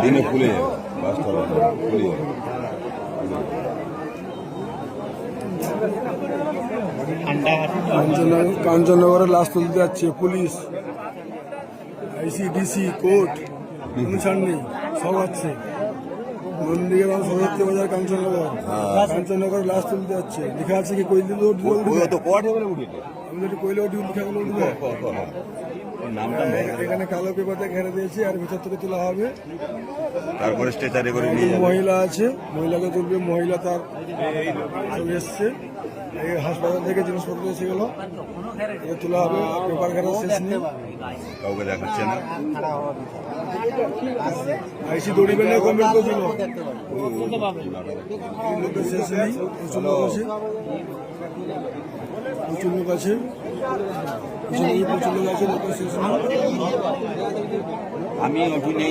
দিনে খুলে যাবে, বাসটা খুলে যাবে। কাঞ্চননগরে লাশ তুলতে যাচ্ছে পুলিশ, আইসিডিসি, কোর্ট, অনুষ্ঠান নেই, সব আছে। নন্দীগ্রাম সদর বাজার কাঞ্চননগর, কাঞ্চননগরে লাশ তুলতে যাচ্ছে। লেখা আছে কি কৈলি রোড কৈলি রোড লেখা গুলো উঠবে। এখানে কালো পেপারটা ঘেরে দিয়েছে, আর ভিতর থেকে তোলা হবে। তারপরে স্ট্রেচারে করে নিয়ে যাবে। মহিলা আছে, মহিলাকে তুলবে। মহিলা তার এসছে, এই হাসপাতাল থেকে জিনিসপত্র এসে গেল, তোলা হবে। পেপার ঘেরা শেষ নেই, কাউকে দেখাচ্ছে না। আইসি দৌড়িবে না, কমেন্ট করছিল লোকের শেষ নেই। প্রচুর লোক আছে, প্রচুর লোক আছে, প্রচুর লোক আছে, লোকের শেষ নেই। আমি ওখানে